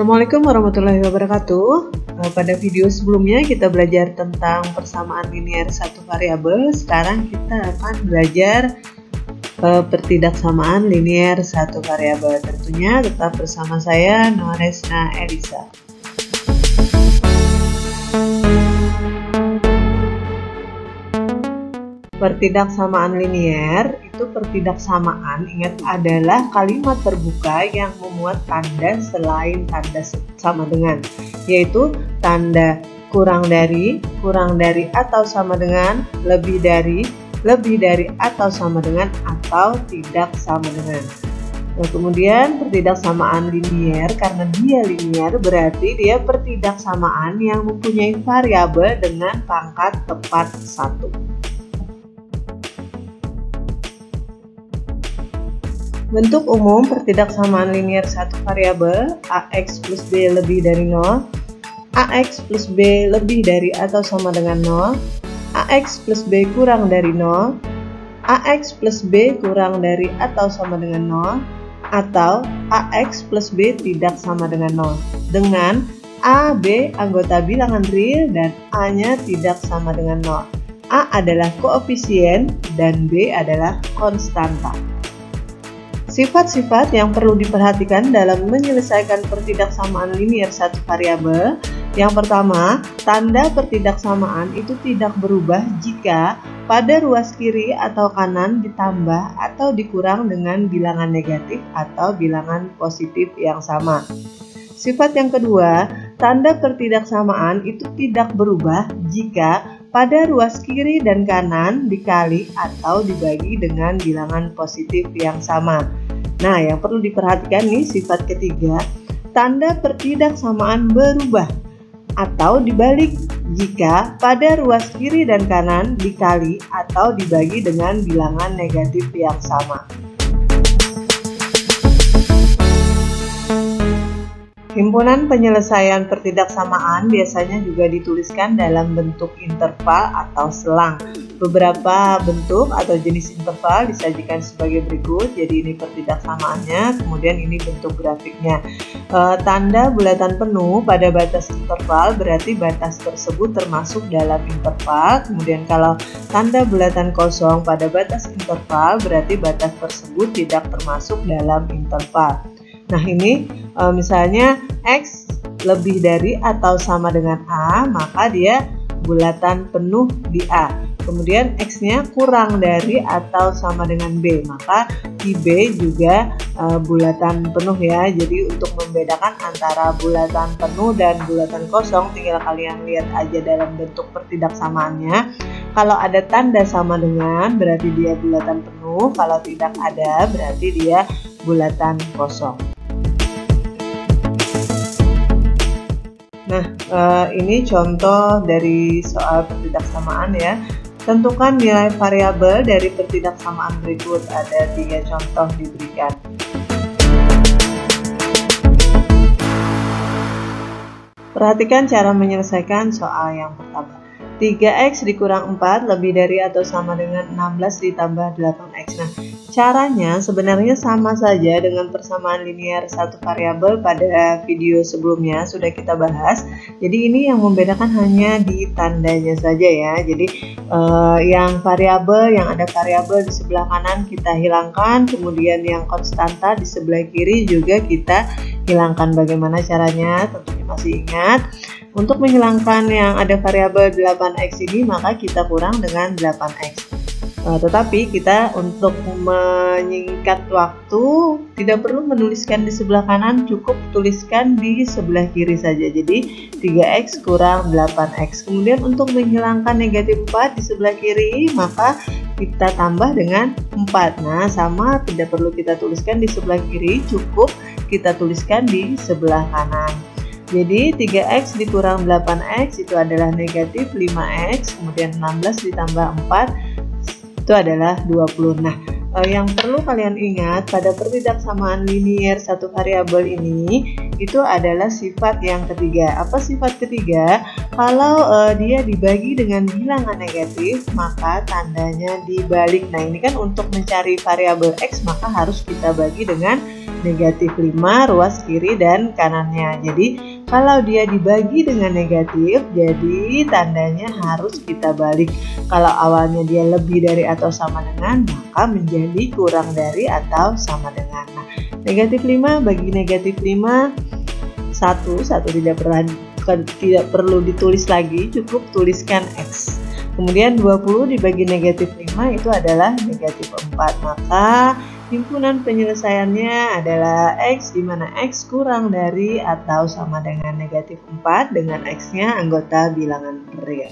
Assalamualaikum warahmatullahi wabarakatuh. Pada video sebelumnya kita belajar tentang persamaan linear satu variabel. Sekarang kita akan belajar pertidaksamaan linear satu variabel. Tentunya tetap bersama saya Noresna Elisa. Pertidaksamaan linear itu pertidaksamaan, ingat, adalah kalimat terbuka yang memuat tanda selain tanda sama dengan, yaitu tanda kurang dari atau sama dengan, lebih dari atau sama dengan, atau tidak sama dengan. Nah, kemudian pertidaksamaan linear, karena dia linear berarti dia pertidaksamaan yang mempunyai variabel dengan pangkat tepat 1. Bentuk umum pertidaksamaan linear satu variabel AX plus B lebih dari 0, AX plus B lebih dari atau sama dengan 0, AX plus B kurang dari 0, AX plus B kurang dari atau sama dengan 0, atau AX plus B tidak sama dengan 0, dengan A, B anggota bilangan real dan A-nya tidak sama dengan 0. A adalah koefisien dan B adalah konstanta. Sifat-sifat yang perlu diperhatikan dalam menyelesaikan pertidaksamaan linear satu variabel. Yang pertama, tanda pertidaksamaan itu tidak berubah jika pada ruas kiri atau kanan ditambah atau dikurang dengan bilangan negatif atau bilangan positif yang sama. Sifat yang kedua, tanda pertidaksamaan itu tidak berubah jika pada ruas kiri dan kanan dikali atau dibagi dengan bilangan positif yang sama. Nah, yang perlu diperhatikan nih sifat ketiga, tanda pertidaksamaan berubah atau dibalik jika pada ruas kiri dan kanan dikali atau dibagi dengan bilangan negatif yang sama. Himpunan penyelesaian pertidaksamaan biasanya juga dituliskan dalam bentuk interval atau selang. Beberapa bentuk atau jenis interval disajikan sebagai berikut. Jadi ini pertidaksamaannya, kemudian ini bentuk grafiknya. Tanda bulatan penuh pada batas interval berarti batas tersebut termasuk dalam interval. Kemudian kalau tanda bulatan kosong pada batas interval berarti batas tersebut tidak termasuk dalam interval. Nah, ini misalnya X lebih dari atau sama dengan A, maka dia bulatan penuh di A. Kemudian X-nya kurang dari atau sama dengan B, maka di B juga bulatan penuh ya. Jadi untuk membedakan antara bulatan penuh dan bulatan kosong, tinggal kalian lihat aja dalam bentuk pertidaksamaannya. Kalau ada tanda sama dengan berarti dia bulatan penuh, kalau tidak ada berarti dia bulatan kosong. Nah, ini contoh dari soal pertidaksamaan ya. Tentukan nilai variabel dari pertidaksamaan berikut. Ada 3 contoh diberikan. Perhatikan cara menyelesaikan soal yang pertama. 3x dikurang 4 lebih dari atau sama dengan 16 ditambah 8x. Nah, caranya sebenarnya sama saja dengan persamaan linear satu variabel pada video sebelumnya sudah kita bahas. Jadi ini yang membedakan hanya di tandanya saja ya. Jadi yang variabel, yang ada variabel di sebelah kanan kita hilangkan, kemudian yang konstanta di sebelah kiri juga kita hilangkan. Bagaimana caranya? Tentunya masih ingat. Untuk menghilangkan yang ada variabel 8x ini, maka kita kurang dengan 8x. Tetapi kita untuk menyingkat waktu tidak perlu menuliskan di sebelah kanan, cukup tuliskan di sebelah kiri saja. Jadi 3x kurang 8x. Kemudian untuk menghilangkan negatif 4 di sebelah kiri, maka kita tambah dengan 4. Nah, sama, tidak perlu kita tuliskan di sebelah kiri, cukup kita tuliskan di sebelah kanan. Jadi 3x dikurang 8x itu adalah negatif 5x, kemudian 16 ditambah 4 itu adalah 20. Nah, yang perlu kalian ingat pada pertidaksamaan linear satu variabel ini itu adalah sifat yang ketiga. Apa sifat ketiga? Kalau dia dibagi dengan bilangan negatif, maka tandanya dibalik. Nah, ini kan untuk mencari variabel x maka harus kita bagi dengan negatif 5 ruas kiri dan kanannya. Jadi kalau dia dibagi dengan negatif, jadi tandanya harus kita balik. Kalau awalnya dia lebih dari atau sama dengan, maka menjadi kurang dari atau sama dengan. Nah, negatif 5 bagi negatif 5, 1 tidak perlu ditulis lagi, cukup tuliskan X. Kemudian 20 dibagi negatif 5 itu adalah negatif 4. Maka himpunan penyelesaiannya adalah X, di mana X kurang dari atau sama dengan negatif 4 dengan X-nya anggota bilangan real.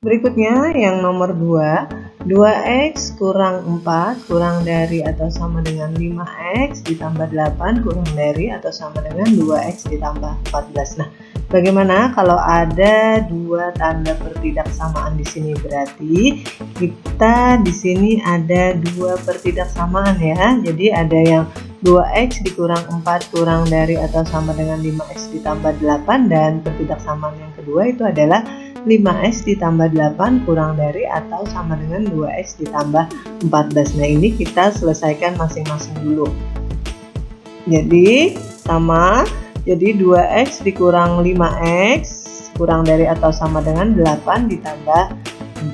Berikutnya yang nomor 2, 2X kurang 4 kurang dari atau sama dengan 5X ditambah 8 kurang dari atau sama dengan 2X ditambah 14. Nah, bagaimana kalau ada dua tanda pertidaksamaan di sini? Berarti kita di sini ada dua pertidaksamaan ya. Jadi ada yang 2X dikurang 4 kurang dari atau sama dengan 5X ditambah 8, dan pertidaksamaan yang kedua itu adalah 5X ditambah 8 kurang dari atau sama dengan 2X ditambah 14. Nah, ini kita selesaikan masing-masing dulu. Jadi sama, jadi 2X dikurang 5X kurang dari atau sama dengan 8 ditambah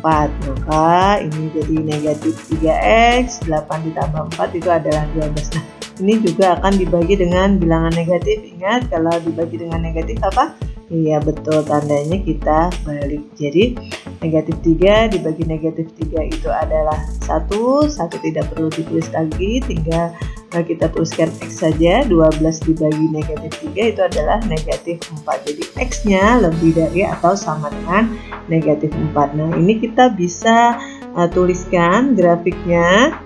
4. Maka ini jadi negatif 3X, 8 ditambah 4 itu adalah 12. Nah, ini juga akan dibagi dengan bilangan negatif. Ingat, kalau dibagi dengan negatif apa? Iya betul, tandanya kita balik. Jadi negatif 3 dibagi negatif 3 itu adalah 1 tidak perlu ditulis lagi, tinggal kita tuliskan X saja. 12 dibagi negatif 3 itu adalah negatif 4. Jadi X-nya lebih dari atau sama dengan negatif 4. Nah, ini kita bisa tuliskan grafiknya.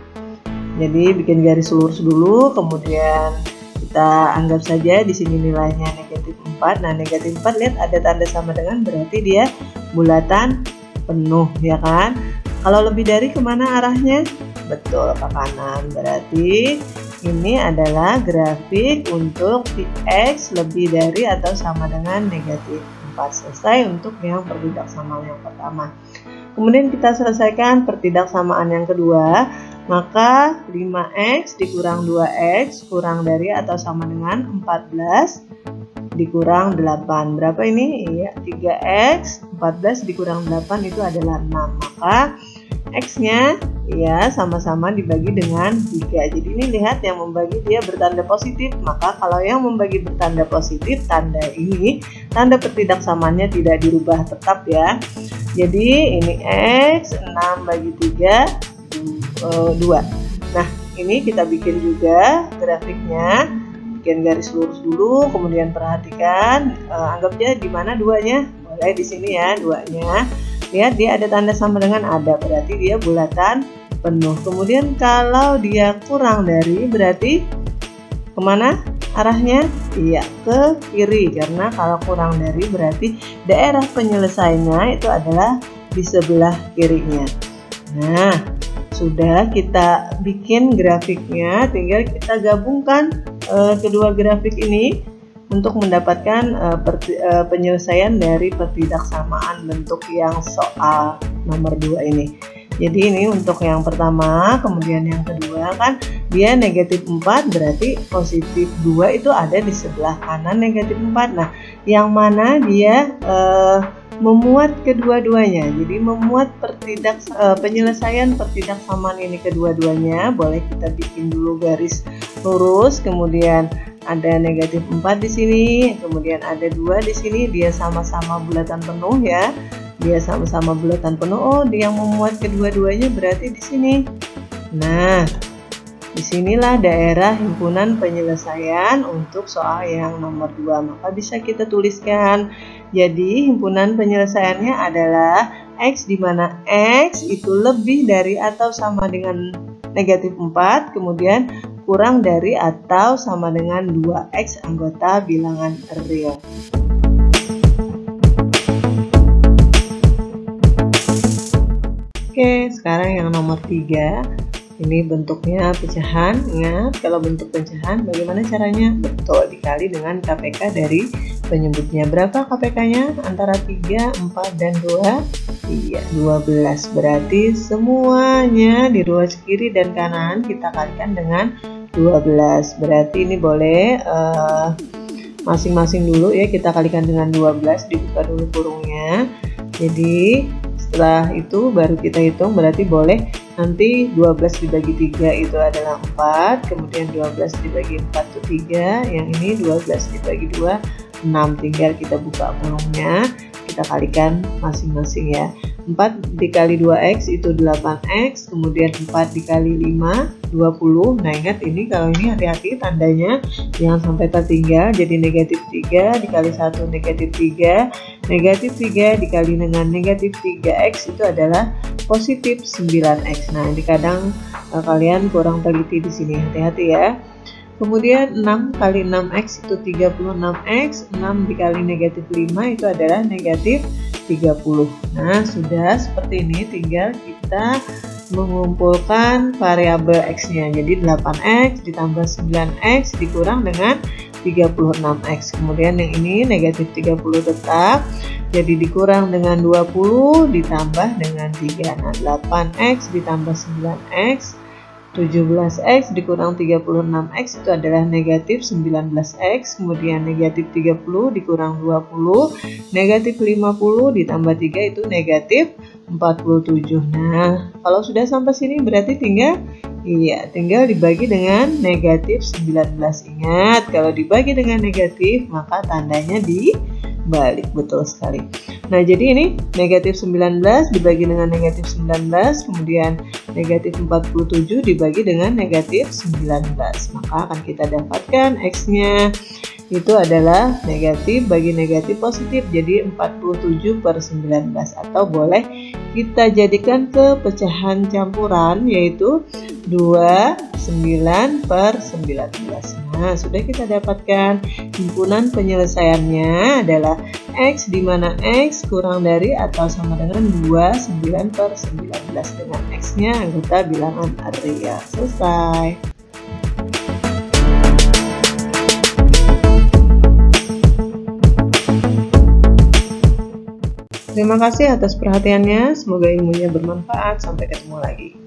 Jadi bikin garis lurus dulu, kemudian kita anggap saja di sini nilainya negatif 4. Nah, negatif 4 lihat ada tanda sama dengan, berarti dia bulatan penuh ya kan. Kalau lebih dari kemana arahnya? Betul, ke kanan. Berarti ini adalah grafik untuk X lebih dari atau sama dengan negatif 4. Selesai untuk yang pertidaksamaan yang pertama. Kemudian kita selesaikan pertidaksamaan yang kedua. Maka 5X dikurang 2X kurang dari atau sama dengan 14 dikurang 8. Berapa ini? Iya, 3X, 14 dikurang 8 itu adalah 6. Maka X-nya ya sama-sama dibagi dengan 3. Jadi ini lihat yang membagi dia bertanda positif. Maka kalau yang membagi bertanda positif, tanda ini, tanda pertidaksamaannya tidak dirubah, tetap ya. Jadi ini X, 6 bagi 3, 2. Nah, ini kita bikin juga grafiknya, bikin garis lurus dulu, kemudian perhatikan, anggapnya di mana duanya, boleh di sini ya duanya. Lihat dia ada tanda sama dengan, ada, berarti dia bulatan penuh. Kemudian kalau dia kurang dari, berarti kemana arahnya? Iya, ke kiri, karena kalau kurang dari berarti daerah penyelesaiannya itu adalah di sebelah kirinya. Nah, sudah kita bikin grafiknya, tinggal kita gabungkan kedua grafik ini untuk mendapatkan penyelesaian dari pertidaksamaan bentuk yang soal nomor 2 ini. Jadi ini untuk yang pertama, kemudian yang kedua kan dia negatif 4, berarti positif 2 itu ada di sebelah kanan negatif 4. Nah, yang mana dia memuat kedua-duanya. Jadi memuat penyelesaian pertidaksamaan ini kedua-duanya. Boleh kita bikin dulu garis lurus, kemudian ada negatif 4 di sini, kemudian ada 2 di sini, dia sama-sama bulatan penuh ya. Dia sama-sama bulatan penuh. Oh, dia yang memuat kedua-duanya berarti di sini. Nah, disinilah daerah himpunan penyelesaian untuk soal yang nomor 2. Maka bisa kita tuliskan. Jadi himpunan penyelesaiannya adalah X, di mana X itu lebih dari atau sama dengan negatif 4, kemudian kurang dari atau sama dengan 2X anggota bilangan real. Oke, sekarang yang nomor 3. Ini bentuknya pecahan. Ingat, kalau bentuk pecahan bagaimana caranya? Betul, dikali dengan KPK dari penyebutnya. Berapa KPK-nya? Antara 3, 4, dan 2? Iya, 12. Berarti semuanya di ruas kiri dan kanan kita kalikan dengan 12. Berarti ini boleh masing-masing dulu ya, kita kalikan dengan 12, dibuka dulu kurungnya. Jadi setelah itu baru kita hitung, berarti boleh nanti 12 dibagi 3 itu adalah 4, kemudian 12 dibagi 4 itu 3, yang ini 12 dibagi 2, 6. Tinggal kita buka kurungnya, kita kalikan masing-masing ya. 4 dikali 2x itu 8x, kemudian 4 dikali 5, 20. Nah ingat ini, kalau ini hati-hati tandanya jangan sampai tertinggal, jadi negatif 3 dikali 1 negatif 3, negatif 3 dikali dengan negatif 3x itu adalah positif 9x. Nah ini kadang kalian kurang teliti di sini, hati-hati ya. Kemudian 6 kali 6x itu 36x, 6 dikali negatif 5 itu adalah negatif 30. Nah sudah seperti ini, tinggal kita mengumpulkan variabel x-nya. Jadi 8x ditambah 9x dikurang dengan 36x. Kemudian yang ini negatif 30 tetap, jadi dikurang dengan 20 ditambah dengan 3. Nah 8x ditambah 9x, 17x dikurang 36x itu adalah negatif 19x, kemudian negatif 30 dikurang 20, negatif 50 ditambah 3 itu negatif 47. Nah, kalau sudah sampai sini berarti tinggal dibagi dengan negatif 19. Ingat, kalau dibagi dengan negatif maka tandanya dibalik, betul sekali. Nah jadi ini negatif 19 dibagi dengan negatif 19, kemudian negatif 47 dibagi dengan negatif 19, maka akan kita dapatkan x-nya itu adalah negatif bagi negatif positif, jadi 47/19, atau boleh kita jadikan ke pecahan campuran yaitu 29/19. Nah sudah kita dapatkan himpunan penyelesaiannya adalah x, di mana x kurang dari atau sama dengan 29/19 dengan x-nya anggota bilangan real. Selesai. Terima kasih atas perhatiannya, semoga ilmunya bermanfaat. Sampai ketemu lagi.